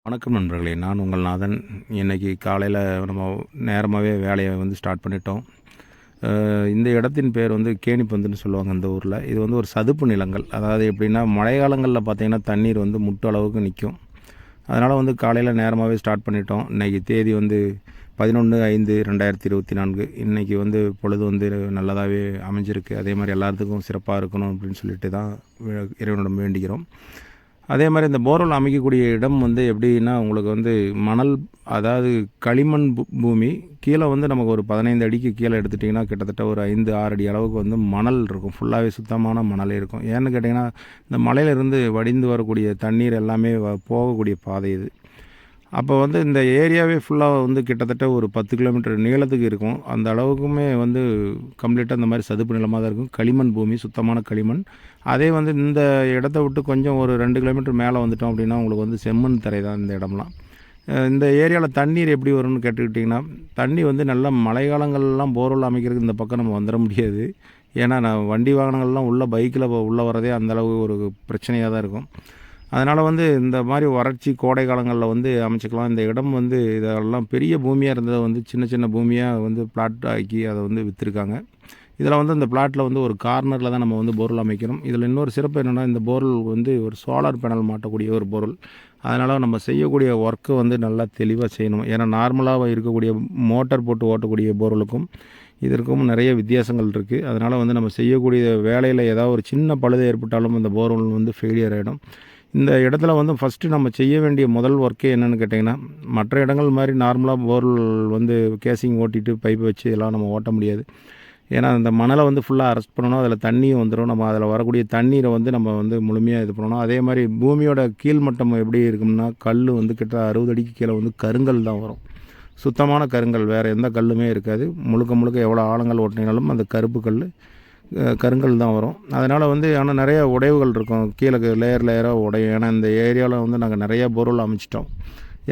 வணக்கம் நண்பர்களே, நான் உங்கள் நாதன். இன்றைக்கி காலையில் நம்ம நேரமாகவே வேலையை ஸ்டார்ட் பண்ணிட்டோம். இந்த இடத்தின் பேர் கேணிப்பந்துன்னு சொல்லுவாங்க இந்த ஊரில். இது ஒரு சதுப்பு நிலங்கள். அதாவது எப்படின்னா, மழை காலங்களில் பார்த்திங்கன்னா தண்ணீர் முட்டு அளவுக்கு நிற்கும். அதனால் காலையில் நேரமாகவே ஸ்டார்ட் பண்ணிட்டோம். இன்றைக்கி தேதி 11/5/2024. இன்றைக்கி பொழுது நல்லதாகவே அமைஞ்சிருக்கு. அதே மாதிரி எல்லாத்துக்கும் சிறப்பாக இருக்கணும் அப்படின்னு சொல்லிட்டு தான் இறைவனிடம் வேண்டிக்கிறோம். அதே மாதிரி இந்த போர்வெல் அமைக்கக்கூடிய இடம் எப்படின்னா, உங்களுக்கு மணல், அதாவது களிமண் பூமி. கீழே நமக்கு ஒரு 15 அடிக்கு கீழே எடுத்துட்டிங்கன்னா கிட்டத்தட்ட ஒரு 5-6 அடி அளவுக்கு மணல் இருக்கும். ஃபுல்லாகவே சுத்தமான மணலே இருக்கும். ஏன்னு கேட்டிங்கன்னா, இந்த மலையிலிருந்து வடிந்து வரக்கூடிய தண்ணீர் எல்லாமே போகக்கூடிய பாதை இது. அப்போ இந்த ஏரியாவே ஃபுல்லாக கிட்டத்தட்ட ஒரு 10 கிலோமீட்டர் நீளத்துக்கு இருக்கும். அந்த அளவுக்குமே கம்ப்ளீட்டாக இந்த மாதிரி சதுப்பு நிலமாக தான் இருக்கும். களிமண் பூமி, சுத்தமான களிமண். அதே இந்த இடத்த விட்டு கொஞ்சம் ஒரு 2 கிலோமீட்டர் மேலே வந்துட்டோம் அப்படின்னா உங்களுக்கு செம்மண் தரை தான் இந்த இடம்லாம். இந்த ஏரியாவில் தண்ணீர் எப்படி வரும்னு கேட்டுக்கிட்டிங்கன்னா, தண்ணி நல்லா மழை காலங்கள்லாம் போர்வெல் அமைக்கிறதுக்கு இந்த பக்கம் நம்ம வந்துட முடியாது. ஏன்னா வண்டி வாகனங்கள்லாம் பைக்கில் உள்ளே வரதே அந்தளவு ஒரு பிரச்சனையாக தான் இருக்கும். அதனால் இந்த மாதிரி வறட்சி கோடை காலங்களில் அமைச்சிக்கலாம். இந்த இடம் இதெல்லாம் பெரிய பூமியாக இருந்ததை சின்ன சின்ன பூமியாக பிளாட் ஆக்கி அதை விற்றுருக்காங்க. இதில் இந்த பிளாட்டில் ஒரு கார்னரில் தான் நம்ம போர்வெல் அமைக்கணும். இதில் இன்னொரு சிறப்பு என்னென்னா, இந்த போர்வெல் ஒரு சோலார் பேனல் மாட்டக்கூடிய ஒரு போர்வெல். அதனால் நம்ம செய்யக்கூடிய ஒர்க்கு நல்லா தெளிவாக செய்யணும். ஏன்னா நார்மலாக இருக்கக்கூடிய மோட்டார் போட்டு ஓட்டக்கூடிய போர்வெலுக்கும் இதற்கும் நிறைய வித்தியாசங்கள் இருக்குது. அதனால் நம்ம செய்யக்கூடிய வேலையில் ஏதாவது ஒரு சின்ன பழுது ஏற்பட்டாலும் இந்த போர்வெல் ஃபெயிலியர் ஆகிடும். இந்த இடத்துல ஃபஸ்ட்டு நம்ம செய்ய வேண்டிய முதல் ஒர்க்கே என்னென்னு கேட்டிங்கன்னா, மற்ற இடங்கள் மாதிரி நார்மலாக போர்வெல் கேசிங் ஓட்டிட்டு பைப்பு வச்சு எல்லாம் நம்ம ஓட்ட முடியாது. ஏன்னா அந்த மணலை ஃபுல்லாக அரெஸ்ட் பண்ணணும். அதில் தண்ணியும் வந்துடும். நம்ம அதில் வரக்கூடிய தண்ணீரை நம்ம முழுமையாக இது பண்ணணும். அதே மாதிரி பூமியோட கீழ்மட்டம் எப்படி இருக்கும்னா, கல் கிட்ட 60 அடிக்கு கீழே கருங்கல் தான் வரும். சுத்தமான கருங்கல், வேறு எந்த கல்லுமே இருக்காது. முழுக்க எவ்வளோ ஆழங்கள் ஓட்டினாலும் அந்த கருப்பு கருங்கல் தான் வரும். அதனால் ஆனால் நிறைய உடைவுகள் இருக்கும். கீழே லேயராக உடையும். ஏன்னா இந்த ஏரியாவில் நாங்கள் நிறையா போர்வெல் அமைச்சிட்டோம்.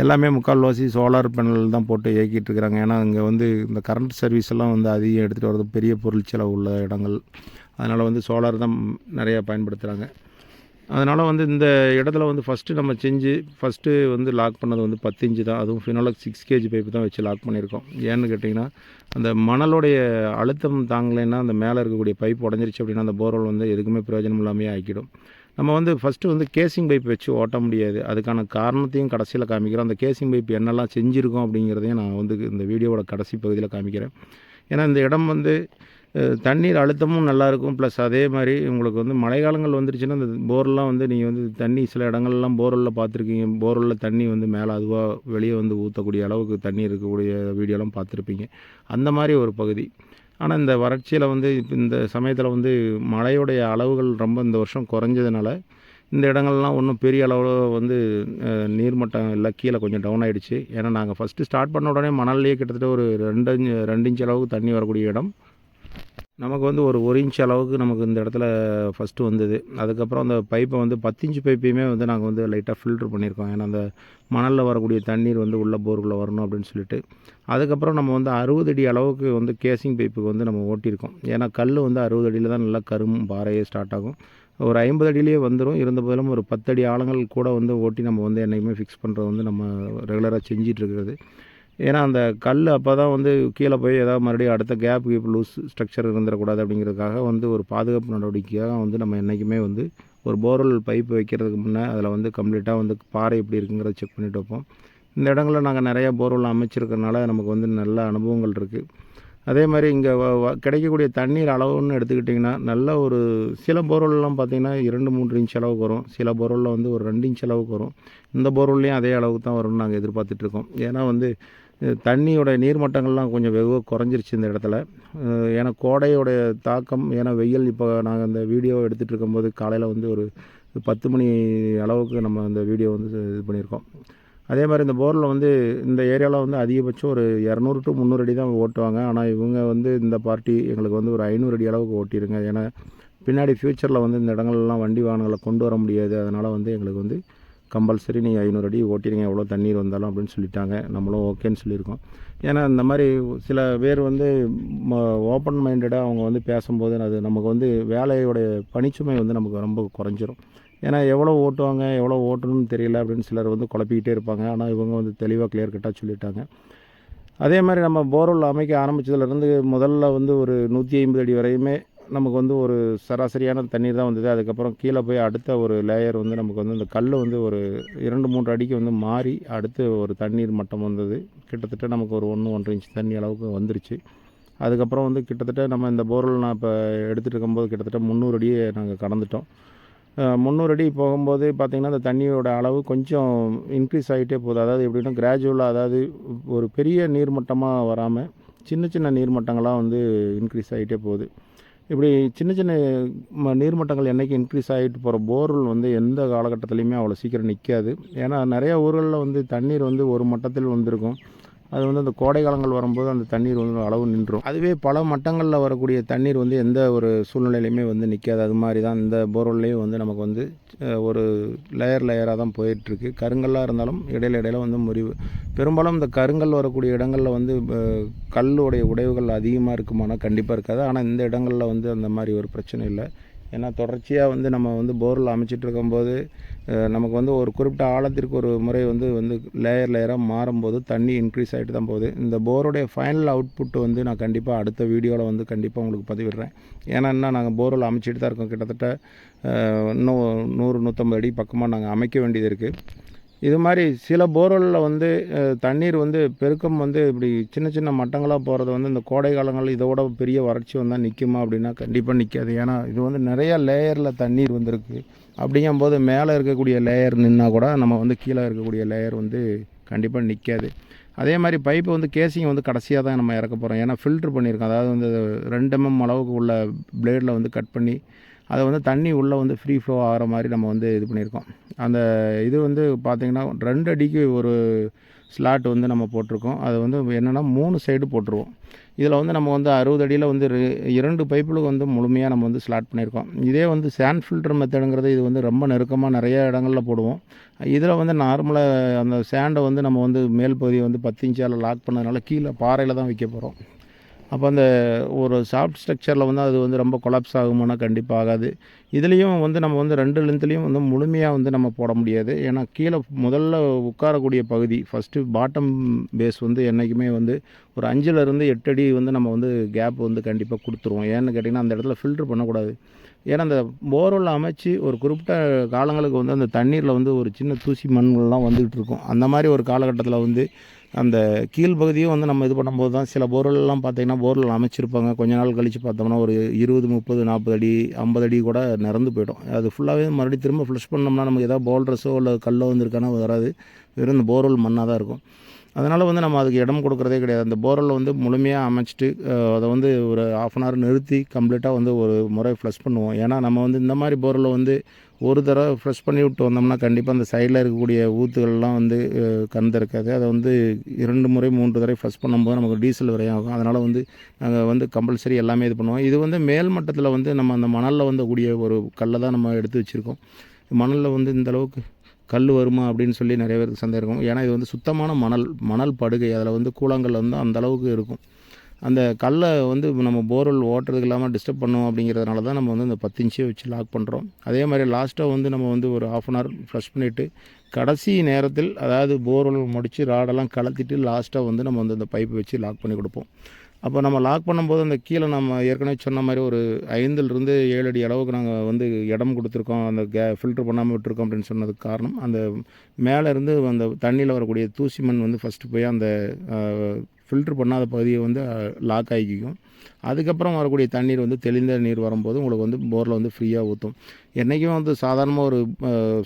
எல்லாமே முக்கால்வாசி சோலார் பேனல் தான் போட்டு இயக்கிட்டு இருக்கிறாங்க. ஏன்னா இங்கே இந்த கரண்ட் சர்வீஸ் எல்லாம் அதிகம் எடுத்துகிட்டு வரது பெரிய பொருள் செலவு உள்ள இடங்கள். அதனால் சோலார் தான் நிறையா பயன்படுத்துகிறாங்க. அதனால் இந்த இடத்துல ஃபஸ்ட்டு நம்ம ஃபஸ்ட்டு லாக் பண்ணது 10 இன்ச்சு தான். அதுவும் ஃபினோலக் 6 kg பைப்பு தான் வச்சு லாக் பண்ணியிருக்கோம். ஏன்னு கேட்டிங்கன்னா, அந்த மணலுடைய அழுத்தம் தாங்கலைன்னா அந்த மேலே இருக்கக்கூடிய பைப் உடஞ்சிருச்சு அப்படின்னா அந்த போர்வெல் எதுக்குமே பிரயோஜனம் இல்லாமல் ஆக்கிடும். நம்ம ஃபஸ்ட்டு கேசிங் பைப் வச்சு ஓட்ட முடியாது. அதுக்கான காரணத்தையும் கடைசியில் காமிக்கிறோம். அந்த கேசிங் பைப் என்னெல்லாம் செஞ்சுருக்கோம் அப்படிங்கிறதையும் நான் இந்த வீடியோவோட கடைசி பகுதியில் காமிக்கிறேன். ஏன்னா இந்த இடம் தண்ணீர் அழுத்தமும் நல்லாயிருக்கும். ப்ளஸ் அதே மாதிரி உங்களுக்கு மழை காலங்கள் வந்துருச்சுன்னா இந்த போர்லாம் நீங்கள் தண்ணி சில இடங்கள்லாம் போர்வெல்லில் பார்த்துருக்கீங்க. போர்வெல்லில் தண்ணி மேலே அதுவாக வெளியே ஊற்றக்கூடிய அளவுக்கு தண்ணி இருக்கக்கூடிய வீடியோலாம் பார்த்துருப்பீங்க. அந்த மாதிரி ஒரு பகுதி. ஆனால் இந்த வறட்சியில் இந்த சமயத்தில் மழையுடைய அளவுகள் ரொம்ப இந்த வருஷம் குறைஞ்சதுனால இந்த இடங்கள்லாம் ஒன்றும் பெரிய அளவில் நீர்மட்டம் இல்லை, கீழே கொஞ்சம் டவுன் ஆகிடுச்சு. ஏன்னா நாங்கள் ஃபஸ்ட்டு ஸ்டார்ட் பண்ண உடனே மணல்லையே கிட்டத்தட்ட ஒரு 2 இன்ச் அளவுக்கு தண்ணி வரக்கூடிய இடம். நமக்கு ஒரு 1 இன்ச் அளவுக்கு நமக்கு இந்த இடத்துல ஃபஸ்ட்டு வந்தது. அதுக்கப்புறம் அந்த பைப்பை 10 இன்ச் பைப்பையுமே நாங்கள் லைட்டாக ஃபில்ட்ரு பண்ணியிருக்கோம். ஏன்னா அந்த மணலில் வரக்கூடிய தண்ணீர் உள்ள போருக்குள்ளே வரணும் அப்படின்னு சொல்லிட்டு. அதுக்கப்புறம் நம்ம 60 அடி அளவுக்கு கேசிங் பைப்புக்கு நம்ம ஓட்டியிருக்கோம். ஏன்னா கல் 60 அடியில் தான் நல்லா பாறையே ஸ்டார்ட் ஆகும். ஒரு 50 அடியிலே வந்துடும். இருந்த போதிலும் ஒரு 10 அடி ஆழங்கள் கூட ஓட்டி நம்ம என்றைக்குமே ஃபிக்ஸ் பண்ணுறது நம்ம ரெகுலராக செஞ்சிட்ருக்கிறது. ஏன்னா அந்த கல் அப்போ தான் கீழே போய் ஏதாவது மறுபடியும் அடுத்த கேப் லூஸ் ஸ்ட்ரக்சர் இருந்துடக்கூடாது அப்படிங்கிறதுக்காக ஒரு பாதுகாப்பு நடவடிக்கையாக நம்ம என்றைக்குமே ஒரு போர்வெல் பைப் வைக்கிறதுக்கு முன்னே அதில் கம்ப்ளீட்டாக பாறை எப்படி இருக்குங்கிறத செக் பண்ணிட்டு வைப்போம். இந்த இடங்களில் நாங்கள் நிறையா போர்வெல் அமைச்சிருக்கிறதுனால நமக்கு நல்ல அனுபவங்கள் இருக்குது. அதே மாதிரி இங்கே கிடைக்கக்கூடிய தண்ணீர் அளவுன்னு எடுத்துக்கிட்டிங்கன்னா, நல்ல ஒரு சில போர்வெல்லாம் பார்த்திங்கன்னா 2-3 இன்ச் அளவுக்கு வரும். சில போர்வெல்லில் ஒரு 2 இன்ச் அளவுக்கு வரும். இந்த போர்வெல்லையும் அதே அளவுக்கு தான் வரும்னு நாங்கள் எதிர்பார்த்துட்ருக்கோம். ஏன்னா தண்ணியோட நீர்மட்டங்கள்லாம் கொஞ்சம் வெகுவாக குறைஞ்சிருச்சு இந்த இடத்துல. ஏன்னா கோடையோடைய தாக்கம், ஏன்னா வெயில் இப்போ நாங்கள் இந்த வீடியோ எடுத்துகிட்டு இருக்கும்போது காலையில் ஒரு 10 மணி அளவுக்கு நம்ம இந்த வீடியோ இது பண்ணியிருக்கோம். அதே மாதிரி இந்த போரில் இந்த ஏரியாவில் அதிகபட்சம் ஒரு 200 to 300 அடி தான் ஓட்டுவாங்க. ஆனால் இவங்க இந்த பார்ட்டி எங்களுக்கு ஒரு 500 அடி அளவுக்கு ஓட்டிடுங்க. ஏன்னா பின்னாடி ஃப்யூச்சரில் இந்த இடங்கள்லாம் வண்டி வாகனங்களை கொண்டு வர முடியாது. அதனால் எங்களுக்கு கம்பல்சரி நீங்கள் 500 அடி ஓட்டிடுங்க எவ்வளோ தண்ணீர் வந்தாலும் அப்படின்னு சொல்லிட்டாங்க. நம்மளும் ஓகேன்னு சொல்லியிருக்கோம். ஏன்னா இந்த மாதிரி சில பேர் ஓப்பன் மைண்டடாக அவங்க பேசும்போது அது நமக்கு வேலையோடைய பணிச்சுமை நமக்கு ரொம்ப குறைஞ்சிரும். ஏன்னா எவ்வளோ ஓட்டுவாங்க, எவ்வளோ ஓட்டணும்னு தெரியல அப்படின்னு சிலர் வந்து குழப்பிக்கிட்டே இருப்பாங்க. ஆனால் இவங்க வந்து தெளிவாக கிளியர் கட்டாக சொல்லிட்டாங்க. அதே மாதிரி நம்ம போர்வெல் அமைக்க ஆரம்பித்ததுலேருந்து முதல்ல வந்து ஒரு 150 அடி வரையுமே நமக்கு வந்து ஒரு சராசரியான தண்ணீர் தான் வந்தது. அதுக்கப்புறம் கீழே போய் அடுத்த ஒரு லேயர் வந்து நமக்கு வந்து இந்த கல் வந்து ஒரு 2, 3 அடிக்கு வந்து மாறி அடுத்து ஒரு தண்ணீர் மட்டம் வந்தது. கிட்டத்தட்ட நமக்கு ஒரு 1, 1.5 இன்ச் தண்ணி அளவுக்கு வந்துருச்சு. அதுக்கப்புறம் வந்து கிட்டத்தட்ட நம்ம இந்த போர்வெல் நான் இப்போ எடுத்துகிட்டு இருக்கும்போது கிட்டத்தட்ட 300 அடியை நாங்கள் கடந்துட்டோம். 300 அடி போகும்போது பார்த்திங்கன்னா அந்த தண்ணியோட அளவு கொஞ்சம் இன்க்ரீஸ் ஆகிட்டே போகுது. அதாவது எப்படின்னா கிராஜுவலாக, அதாவது ஒரு பெரிய நீர்மட்டமாக வராமல் சின்ன சின்ன நீர்மட்டங்களாக வந்து இன்க்ரீஸ் ஆகிட்டே போகுது. இப்படி சின்ன சின்ன நீர்மட்டங்கள் என்றைக்கு இன்க்ரீஸ் ஆகிட்டு போகிற போர்வெல் வந்து எந்த காலகட்டத்துலேயுமே அவ்வளோ சீக்கிரம் நிற்காது. ஏன்னா நிறையா ஊர்களில் வந்து தண்ணீர் வந்து ஒரு மட்டத்தில் வந்திருக்கும். அது வந்து அந்த கோடை காலங்கள் வரும்போது அந்த தண்ணீர் வந்து அளவு நின்றும். அதுவே பல மட்டங்களில் வரக்கூடிய தண்ணீர் வந்து எந்த ஒரு சூழ்நிலையிலையுமே வந்து நிற்காது. அது மாதிரி தான் இந்த போர்வெல்லையும் வந்து நமக்கு வந்து ஒரு லேயராக தான் போயிட்டுருக்கு. கருங்கல்லாக இருந்தாலும் இடையில வந்து முறிவு. பெரும்பாலும் இந்த கருங்கல் வரக்கூடிய இடங்களில் வந்து கல்லுடைய உடைவுகள் அதிகமாக இருக்குமானா கண்டிப்பாக இருக்காது. ஆனால் இந்த இடங்களில் வந்து அந்த மாதிரி ஒரு பிரச்சனை இல்லை. ஏன்னா தொடர்ச்சியாக வந்து நம்ம வந்து போர்வெல் அமைச்சிட்டு இருக்கும்போது நமக்கு வந்து ஒரு குறிப்பிட்ட ஆழத்திற்கு ஒரு முறை வந்து லேயராக மாறும்போது தண்ணி இன்க்ரீஸ் ஆகிட்டு தான் போகுது. இந்த போருடைய ஃபைனல் அவுட்புட் வந்து நான் கண்டிப்பாக அடுத்த வீடியோவில் வந்து கண்டிப்பாக உங்களுக்கு பதிவிடுறேன். ஏன்னா நாங்கள் போர்வெல் அமைச்சிட்டு தான் இருக்கோம். கிட்டத்தட்ட இன்னும் 100-150 அடி பக்கமாக நாங்கள் அமைக்க வேண்டியது இருக்குது. இது மாதிரி சில போர்வெல்லில் வந்து தண்ணீர் வந்து பெருக்கம் வந்து இப்படி சின்ன சின்ன மட்டங்களாக போகிறது வந்து இந்த கோடை காலங்கள் இதோட பெரிய வறட்சி வந்தால் நிற்குமா அப்படின்னா கண்டிப்பாக நிற்காது. ஏன்னா இது வந்து நிறையா லேயரில் தண்ணீர் வந்திருக்கு. அப்படிங்கும்போது மேலே இருக்கக்கூடிய லேயர் நின்னா கூட நம்ம வந்து கீழே இருக்கக்கூடிய லேயர் வந்து கண்டிப்பாக நிற்காது. அதே மாதிரி பைப்பு வந்து கேசிங் வந்து கடைசியாக தான் நம்ம இறக்க போகிறோம். ஏன்னா ஃபில்ட்ரு பண்ணியிருக்கோம். அதாவது வந்து 2 mm அளவுக்கு உள்ள பிளேடில் வந்து கட் பண்ணி அதை வந்து தண்ணி உள்ளே வந்து ஃப்ரீ ஃப்ளோ ஆகிற மாதிரி நம்ம வந்து இது பண்ணியிருக்கோம். அந்த இது வந்து பார்த்திங்கன்னா 2 அடிக்கு ஒரு ஸ்லாட் வந்து நம்ம போட்டிருக்கோம். அது வந்து என்னென்னா 3 சைடு போட்டுருவோம். இதில் வந்து நம்ம வந்து 60 அடியில் வந்து 2 பைப்பில் வந்து முழுமையாக நம்ம வந்து ஸ்லாட் பண்ணியிருக்கோம். இதே வந்து சாண்ட் ஃபில்டர் மெத்தடுங்கிறது இது வந்து ரொம்ப நெருக்கமாக நிறைய இடங்களில் போடுவோம். இதில் வந்து நார்மலாக அந்த சேண்டை வந்து நம்ம வந்து மேல் பகுதியை வந்து 10 இன்ச்சால் லாக் பண்ணதுனால கீழே பாறையில் தான் வைக்க போகிறோம். அப்போ அந்த ஒரு சாஃப்ட் ஸ்ட்ரக்சரில் வந்து அது வந்து ரொம்ப கொலாப்ஸ் ஆகுமானா கண்டிப்பாக ஆகாது. இதுலேயும் வந்து நம்ம வந்து 2 லென்த்லேயும் வந்து முழுமையாக வந்து நம்ம போட முடியாது. ஏன்னா கீழே முதல்ல உட்காரக்கூடிய பகுதி ஃபஸ்ட்டு பாட்டம் பேஸ் வந்து என்றைக்குமே வந்து ஒரு 5லேருந்து 8 அடி வந்து நம்ம வந்து கேப் வந்து கண்டிப்பாக கொடுத்துருவோம். ஏன்னு கேட்டிங்கன்னா அந்த இடத்துல ஃபில்ட்ரு பண்ணக்கூடாது. ஏன்னா அந்த போர்வெல் அமைச்சு ஒரு குறிப்பிட்ட காலங்களுக்கு வந்து அந்த தண்ணீரில் வந்து ஒரு சின்ன தூசி மண்கள்லாம் வந்துகிட்டு இருக்கும். அந்த மாதிரி ஒரு காலகட்டத்தில் வந்து அந்த கீழ்ப்பகுதியும் வந்து நம்ம இது பண்ணும்போது தான் சில போர்வெல்லாம் பார்த்திங்கன்னா போர்வெல் அமைச்சிருப்பாங்க. கொஞ்ச நாள் கழித்து பார்த்தோம்னா ஒரு 20, 30, 40 அடி 50 அடி கூட நிறந்து போய்டும். அது ஃபுல்லாகவே மறுபடியும் திரும்ப ஃப்ளஷ் பண்ணோம்னா நமக்கு ஏதாவது போல்ட்ரஸோ இல்லை கல்லோ வந்துருக்கானா வராது. வெறும் இந்த போர்வெல் மண்ணாக தான் இருக்கும். அதனால் வந்து நம்ம அதுக்கு இடம் கொடுக்குறதே கிடையாது. அந்த போர்வெல் வந்து முழுமையாக அமைச்சிட்டு அதை வந்து ஒரு 1/2 அன் ஹவர் நிறுத்தி கம்ப்ளீட்டாக வந்து ஒரு முறை ஃப்ளஷ் பண்ணுவோம். ஏன்னா நம்ம வந்து இந்த மாதிரி போர்வெல்லை வந்து ஒரு தடவை ஃப்ரெஷ் பண்ணி விட்டு வந்தோம்னா கண்டிப்பாக அந்த சைடில் இருக்கக்கூடிய ஊற்றுகள்லாம் வந்து கந்திருக்காது. அதை வந்து 2 முறை 3 தடவை ஃப்ரெஷ் பண்ணும்போது நமக்கு டீசல் விரையாகும். அதனால் வந்து நாங்கள் வந்து கம்பல்சரி எல்லாமே இது பண்ணுவோம். இது வந்து மேல் மட்டத்தில் வந்து நம்ம அந்த மணலில் வந்து கூடிய ஒரு கல்லை தான் நம்ம எடுத்து வச்சுருக்கோம். மணலில் வந்து இந்த அளவுக்கு கல் வருமா அப்படின்னு சொல்லி நிறைய பேருக்கு சந்தேகம் இருக்கும். ஏன்னா இது வந்து சுத்தமான மணல் படுகை. அதில் வந்து கூழாங்கல் வந்து அந்த அளவுக்கு இருக்கும். அந்த கல்லை வந்து நம்ம போர்வெல் ஓட்டுறதுக்கு இல்லாமல் டிஸ்டர்ப் பண்ணுவோம் அப்படிங்கிறதுனால தான் நம்ம வந்து இந்த 10 இன்ச்சே வச்சு லாக் பண்ணுறோம். அதே மாதிரி லாஸ்ட்டாக வந்து நம்ம வந்து ஒரு 1/2 அன் ஹவர் ஃப்ளஷ் பண்ணிவிட்டு கடைசி நேரத்தில், அதாவது போர்வெல் முடித்து ராடெல்லாம் கலத்திட்டு லாஸ்ட்டாக வந்து நம்ம வந்து அந்த பைப்பை வச்சு லாக் பண்ணி கொடுப்போம். அப்போ நம்ம லாக் பண்ணும்போது அந்த கீழே நம்ம ஏற்கனவே சொன்ன மாதிரி ஒரு 5லேருந்து 7 அடி அளவுக்கு நாங்கள் வந்து இடம் கொடுத்துருக்கோம். அந்த ஃபில்ட்ரு பண்ணாமல் விட்டுருக்கோம் அப்படின்னு சொன்னதுக்கு காரணம், அந்த மேலேருந்து அந்த தண்ணியில் வரக்கூடிய தூசி மண் வந்து ஃபஸ்ட்டு போய் அந்த ஃபில்ட்ரு பண்ணாத பகுதியை வந்து லாக் ஆகிக்கும். அதுக்கப்புறம் வரக்கூடிய தண்ணீர் வந்து தெளிந்த நீர் வரும்போது உங்களுக்கு வந்து போரில் வந்து ஃப்ரீயாக ஊற்றும். என்றைக்குமே வந்து சாதாரணமாக ஒரு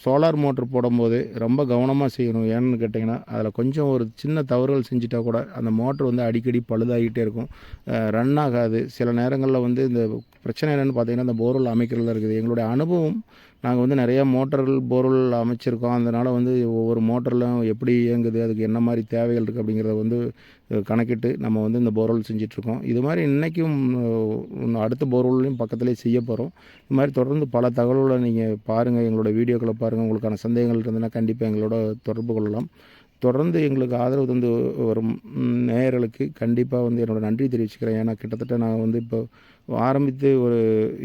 சோலார் மோட்ரு போடும்போது ரொம்ப கவனமாக செய்யணும். ஏன்னு கேட்டிங்கன்னா அதில் கொஞ்சம் ஒரு சின்ன தவறுகள் செஞ்சுட்டா கூட அந்த மோட்ரு வந்து அடிக்கடி பழுதாகிட்டே இருக்கும், ரன் ஆகாது. சில நேரங்களில் வந்து இந்த பிரச்சனை என்னென்னு பார்த்திங்கன்னா இந்த போர்வெல் அமைக்கிறதுல இருக்குது. எங்களுடைய அனுபவம், நாங்கள் வந்து நிறையா மோட்டர்கள் போர்வெல் அமைச்சிருக்கோம். அதனால் வந்து ஒவ்வொரு மோட்டர்லாம் எப்படி இயங்குது, அதுக்கு என்ன மாதிரி தேவைகள் இருக்குது அப்படிங்கிறத வந்து கணக்கிட்டு நம்ம வந்து இந்த போர்வெல் செஞ்சிட்ருக்கோம். இது மாதிரி இன்றைக்கும் அடுத்த போர்வெல்லையும் பக்கத்துலேயே செய்ய போகிறோம். இது மாதிரி தொடர்ந்து பல தகவல்களை நீங்கள் பாருங்கள், எங்களோட வீடியோக்களை பாருங்கள். உங்களுக்கான சந்தேகங்கள் இருந்ததுன்னா கண்டிப்பாக எங்களோட தொடர்பு கொள்ளலாம். தொடர்ந்து எங்களுக்கு ஆதரவு தந்து வரும் நேயர்களுக்கு கண்டிப்பாக வந்து என்னோடய நன்றி தெரிவிச்சுக்கிறேன். ஏன்னா கிட்டத்தட்ட நான் வந்து இப்போ ஆரம்பித்து ஒரு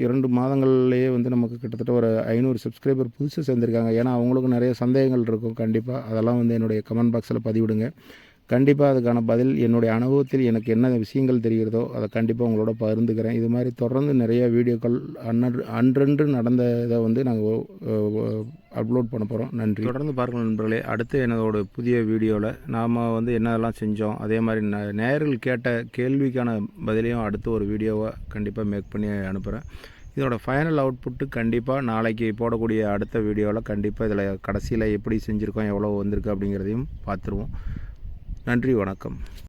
2 மாதங்கள்லேயே வந்து நமக்கு கிட்டத்தட்ட ஒரு 500 சப்ஸ்கிரைபர் புதுசாக சேர்ந்துருக்காங்க. ஏன்னா அவங்களுக்கும் நிறைய சந்தேகங்கள் இருக்கும். கண்டிப்பாக அதெல்லாம் வந்து என்னுடைய கமெண்ட் பாக்ஸில் பதிவிடுங்க. கண்டிப்பாக அதுக்கான பதில் என்னுடைய அனுபவத்தில் எனக்கு என்ன விஷயங்கள் தெரிகிறதோ அதை கண்டிப்பாக உங்களோட பகிர்ந்துக்கிறேன். இது மாதிரி தொடர்ந்து நிறைய வீடியோக்கள் அன்றன்று நடந்த இதை வந்து நாங்கள் அப்லோட் பண்ண போகிறோம். நன்றி. தொடர்ந்து பாருங்கள் நண்பர்களே. அடுத்து என்னோட புதிய வீடியோவில் நாம் வந்து என்னெல்லாம் செஞ்சோம், அதே மாதிரி நேயர்கள் கேட்ட கேள்விக்கான பதிலையும் அடுத்து ஒரு வீடியோவை கண்டிப்பாக மேக் பண்ணி அனுப்புகிறேன். இதோட ஃபைனல் அவுட்புட்டு கண்டிப்பாக நாளைக்கு போடக்கூடிய அடுத்த வீடியோவில் கண்டிப்பாக இதில் கடைசியில் எப்படி செஞ்சுருக்கோம், எவ்வளோ வந்திருக்கு அப்படிங்கிறதையும் பார்த்துருவோம். நன்றி, வணக்கம்.